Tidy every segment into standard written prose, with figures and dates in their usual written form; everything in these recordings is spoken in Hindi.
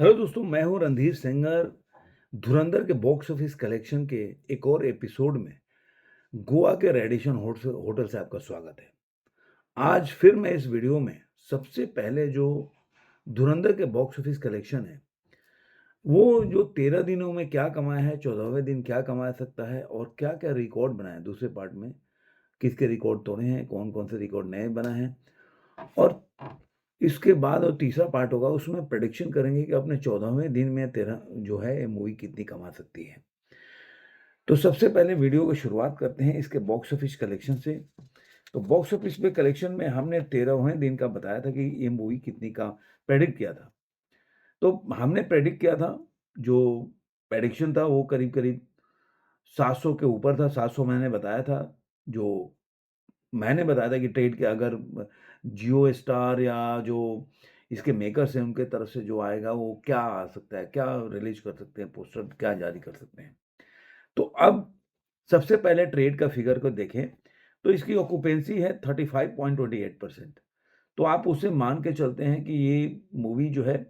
हेलो दोस्तों, मैं हूं रणधीर सेंगर। धुरंधर के बॉक्स ऑफिस कलेक्शन के एक और एपिसोड में गोवा के रेडिशन होटल से आपका स्वागत है। आज फिर मैं इस वीडियो में सबसे पहले जो धुरंधर के बॉक्स ऑफिस कलेक्शन है, वो जो 13 दिनों में क्या कमाया है, 14वें दिन क्या कमा सकता है और क्या-क्या रिकॉर्ड बनाए दूसरे पार्ट में, किसके रिकॉर्ड तोड़े हैं, कौन-कौन से रिकॉर्ड नए बनाए हैं और इसके बाद और तीसरा पार्ट होगा उसमें प्रेडिक्शन करेंगे कि अपने 14वें दिन में 13 जो है ये मूवी कितनी कमा सकती है। तो सबसे पहले वीडियो की शुरुआत करते हैं इसके बॉक्स ऑफिस कलेक्शन से। तो बॉक्स ऑफिस पे कलेक्शन में हमने 13वें दिन का बताया था कि ये मूवी कितनी का प्रेडिक्ट किया था। तो हमने प्रेडिक्ट किया था, जो प्रेडिक्शन था वो करीब-करीब 700 के ऊपर था। 700 मैंने बताया था, जो मैंने बताया था कि ट्रेड के अगर जियो स्टार या जो इसके मेकर्स हैं उनके तरफ से जो आएगा वो क्या आ सकता है, क्या रिलीज़ कर सकते हैं, पोस्टर क्या जारी कर सकते हैं। तो अब सबसे पहले ट्रेड का फिगर को देखें, तो इसकी ऑक्यूपेंसी है 35.28%। तो आप उससे मान के चलते हैं कि ये मूवी जो है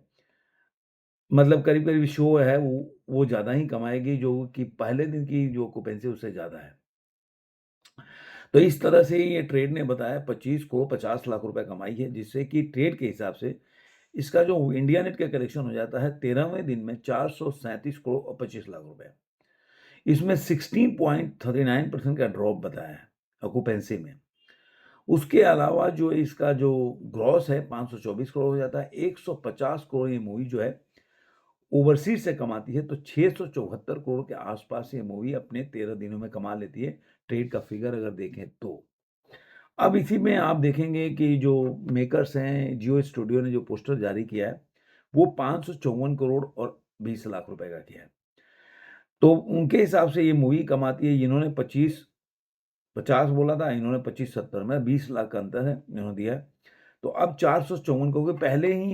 मतलब करीब-करीब शो है वो ज़्यादा ही कमाएगी, जो कि पहले दिन की जो ऑक्यूपेंसी उससे ज़्यादा है। तो इस तरह से ये ट्रेड ने बताया 25 करोड़ 50 लाख रुपए कमाई है, जिससे कि ट्रेड के हिसाब से इसका जो इंडिया नेट का कलेक्शन हो जाता है 13वें दिन में 437 करोड़ और 25 लाख रुपए। इसमें 16.39% का ड्रॉप बताया है ऑक्यूपेंसी में। उसके अलावा जो इसका जो ग्रॉस है 524 करोड़ हो जाता है। 150 करोड़ ये मूवी जो है ओवरसीज से कमाती है, तो 674 करोड़ के आसपास ये मूवी अपने 13 दिनों में कमा लेती है, ट्रेड का फिगर अगर देखें तो। अब इसी में आप देखेंगे कि जो मेकर्स हैं, जियो स्टूडियो ने जो पोस्टर जारी किया है, वो 554 करोड़ और 20 लाख रुपए का किया है। तो उनके हिसाब से ये मूवी कमाती है, इन्होंने 50 बोला था, इन्होंने 25-70 में 20 लाख का अंतर है, इन्होंने दिया है। तो अब 454 क्योंकि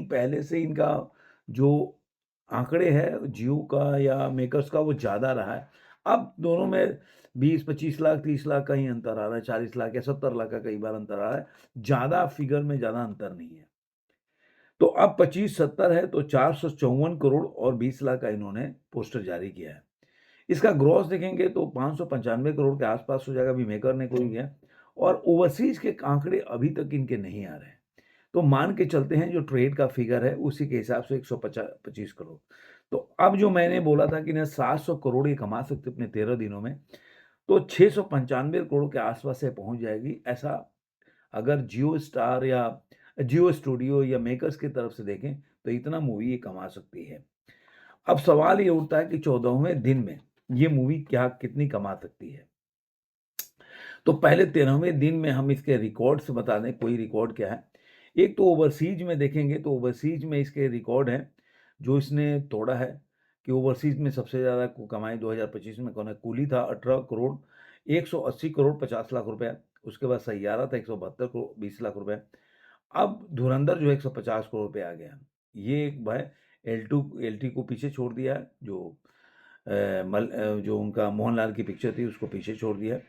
पहले से इनका जो आंकड़े हैं जियो का या मेकर्स का वो ज़्यादा रहा है। अब दोनों में 20-25 लाख, 30 लाख का ही अंतर आ रहा है, 40 लाख या 70 लाख का कई बार अंतर आ रहा है। ज़्यादा फिगर में ज़्यादा अंतर नहीं है। तो अब 25-70 है तो 454 करोड़ और 20 लाख का इन्होंने पोस्टर जारी किया है। इसका ग्रॉस देखेंगे तो 595 करोड़ के आसपास हो जाएगा, अभी मेकर ने कोई किया और ओवरसीज़ के आंकड़े अभी तक इनके नहीं आ रहे हैं। तो मान के चलते हैं जो ट्रेड का फिगर है उसी के हिसाब से 125 करोड़। तो अब जो मैंने बोला था कि ना 700 करोड़ ये कमा सकते अपने 13 दिनों में, तो 695 करोड़ के आसपास से पहुंच जाएगी। ऐसा अगर जियो स्टार या जियो स्टूडियो या मेकर्स की तरफ से देखें तो इतना मूवी ये कमा सकती है। अब सवाल ये उठता है कि 14वें दिन में ये मूवी क्या कितनी कमा सकती है। तो पहले 13वें दिन में हम इसके रिकॉर्ड्स बता दें, कोई रिकॉर्ड क्या है। एक तो ओवरसीज में देखेंगे तो ओवरसीज में इसके रिकॉर्ड हैं, जो इसने तोड़ा है कि ओवरसीज में सबसे ज़्यादा कमाई 2025 में कौन है, कूली था 18 करोड़ 180 करोड़ 50 लाख रुपए। उसके बाद सैयारा था 172 करोड़ 20 लाख रुपए। अब धुरंधर जो है 150 करोड़ पे आ गया। ये एक भाई एल टी को पीछे छोड़ दिया है, जो उनका मोहनलाल की पिक्चर थी उसको पीछे छोड़ दिया है।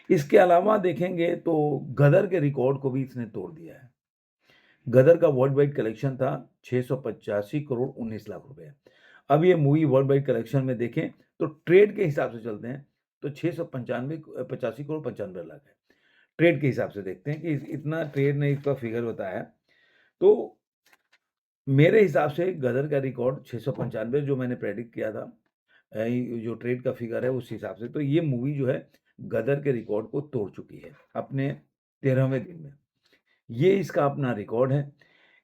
इसके अलावा देखेंगे तो गदर के रिकॉर्ड को भी इसने तोड़ दिया है। गदर का वर्ल्ड वाइड कलेक्शन था 685 करोड़ 19 लाख रुपए। अब ये मूवी वर्ल्ड वाइड कलेक्शन में देखें तो ट्रेड के हिसाब से चलते हैं तो 85 करोड़ 95 लाख है। ट्रेड के हिसाब से देखते हैं कि इतना ट्रेड ने इसका फिगर बताया है। तो मेरे हिसाब से गदर का रिकॉर्ड 695 जो मैंने प्रेडिक्ट किया था, जो ट्रेड का फिगर है उस हिसाब से, तो ये मूवी जो है गदर के रिकॉर्ड को तोड़ चुकी है अपने 13वें दिन में। ये इसका अपना रिकॉर्ड है।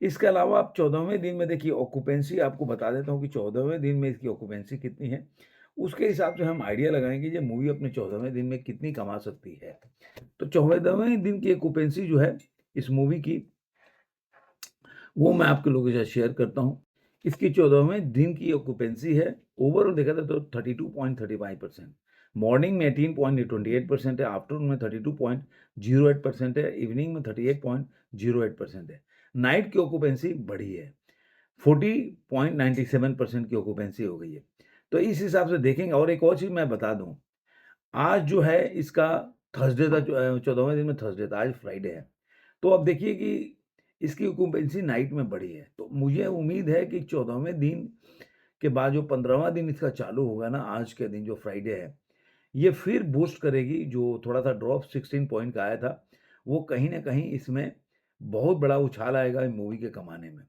इसके अलावा आप 14वें दिन में देखिए ऑक्यूपेंसी आपको बता देता हूँ कि 14वें दिन में इसकी ऑक्यूपेंसी कितनी है। उसके हिसाब से हम आइडिया लगाएँगे ये मूवी अपने 14वें दिन में कितनी कमा सकती है। तो 14वें दिन की ऑक्यूपेंसी जो है इस मूवी की, वो मैं आपके लोगों के साथ शेयर करता हूँ। इसकी 14वें दिन की ऑक्यूपेंसी है, ओवरऑल देखा जाए तो 32.35%। मॉर्निंग में 18.28% है, आफ्टरनून में 32.08% है, इवनिंग में 38.08% है। नाइट की ऑक्यूपेंसी बढ़ी है, 40.97% की ऑक्यूपेंसी हो गई है। तो इस हिसाब से देखेंगे। और एक और चीज़ मैं बता दूँ, आज जो है इसका थर्सडे था, 14वें दिन में थर्सडे था, आज फ्राइडे है। तो अब देखिए कि इसकी ऑक्यूपेंसी नाइट में बढ़ी है। तो मुझे उम्मीद है कि 14वें दिन के बाद जो 15वां दिन इसका चालू होगा ना, आज के दिन जो फ्राइडे है, ये फिर बूस्ट करेगी। जो थोड़ा-सा ड्रॉप 16 पॉइंट का आया था, वो कहीं न कहीं इसमें बहुत बड़ा उछाल आएगा मूवी के कमाने में।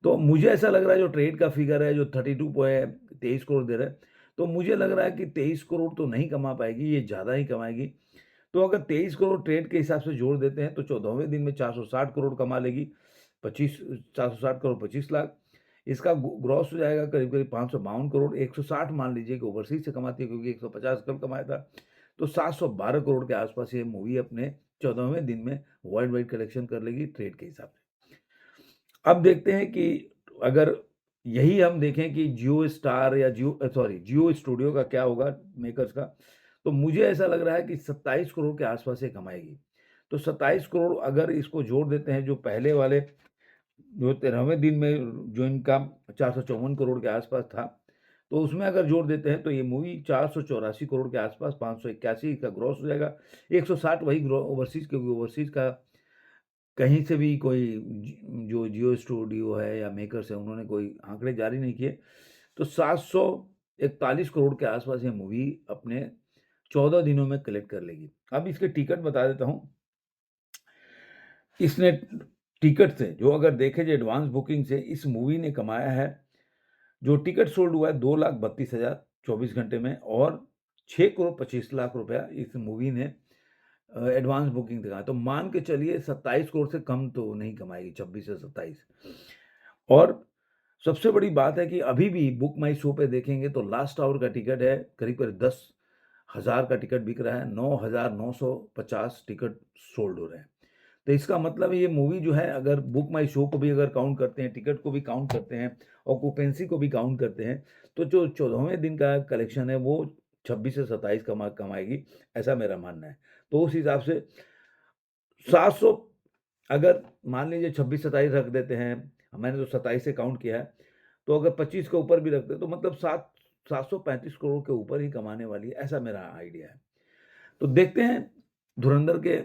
तो मुझे ऐसा लग रहा है जो ट्रेड का फिगर है जो 23 करोड़ दे रहा है, तो मुझे लग रहा है कि 23 करोड़ तो नहीं कमा पाएगी, ये ज़्यादा ही कमाएगी। तो अगर 23 करोड़ ट्रेड के हिसाब से जोड़ देते हैं तो 14वें दिन में 460 करोड़ कमा लेगी। 25 460 करोड़ 25 लाख। इसका ग्रॉस हो जाएगा करीब-करीब 552 करोड़, 160 मान लीजिए कि ओवरसीज़ से कमाती है क्योंकि 150 कल कमाया था। तो 712 करोड़ के आस-पास ये मूवी अपने 14वें दिन में वर्ल्ड वाइड कलेक्शन कर लेगी ट्रेड के हिसाब से। अब देखते हैं कि अगर यही हम देखें कि जियो स्टार या जियो स्टूडियो का क्या होगा मेकर्स का, तो मुझे ऐसा लग रहा है कि 27 करोड़ के आस-पास ये कमाएगी। तो 27 करोड़ अगर इसको जोड़ देते हैं जो पहले वाले जो 13वें दिन में जो इनका 454 करोड़ के आस-पास था, तो उसमें अगर जोड़ देते हैं तो ये मूवी 484 करोड़ के आस-पास 581 का ग्रॉस हो जाएगा। 160 वही ओवरसीज़, क्योंकि ओवरसीज़ का कहीं से भी कोई जो जियो स्टूडियो है या मेकर्स है उन्होंने कोई आंकड़े जारी नहीं किए। तो 741 करोड़ के आसपास ये मूवी अपने 14 दिनों में कलेक्ट कर लेगी। अब इसके टिकट बता देता हूँ। इसने टिकट से जो अगर देखे जाए एडवांस बुकिंग से इस मूवी ने कमाया है, जो टिकट सोल्ड हुआ है 2,32,000 24 घंटे में, और 6 करोड़ 25 लाख रुपया इस मूवी ने एडवांस बुकिंग दिखाया। तो मान के चलिए 27 करोड़ से कम तो नहीं कमाएगी, 26 से 27। और सबसे बड़ी बात है कि अभी भी बुक माई शो पे देखेंगे तो लास्ट आवर का टिकट है करीब-करीब 10,000 का टिकट बिक रहा है, 9,950 टिकट सोल्ड हो रहे हैं। तो इसका मतलब ये मूवी जो है अगर बुक माई शो को भी अगर काउंट करते हैं, टिकट को भी काउंट करते हैं, ऑक्यूपेंसी को भी काउंट करते हैं, तो जो 14वें दिन का कलेक्शन है वो 26 से 27 कमाएगी, ऐसा मेरा मानना है। तो उस हिसाब से 700, अगर मान लीजिए 26-27 रख देते हैं, मैंने तो 27 से काउंट किया है, तो अगर 25 के ऊपर भी रखते हैं तो मतलब 735 करोड़ के ऊपर ही कमाने वाली है, ऐसा मेरा आइडिया है। तो देखते हैं धुरंधर के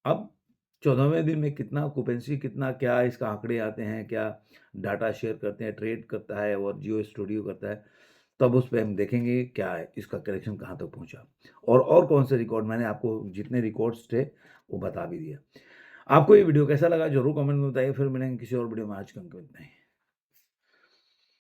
अब 14वें दिन में कितना ऑक्यूपेंसी, कितना क्या इसका आंकड़े आते हैं, क्या डाटा शेयर करते हैं, ट्रेड करता है और जियो स्टूडियो करता है, तब उस पे हम देखेंगे क्या है इसका कलेक्शन कहाँ तक पहुँचा। और कौन से रिकॉर्ड, मैंने आपको जितने रिकॉर्ड्स थे वो बता भी दिया। आपको ये वीडियो कैसा लगा ज़रूर कमेंट में बताइए। फिर मिलेंगे किसी और वीडियो में। आज के अंक में इतना ही।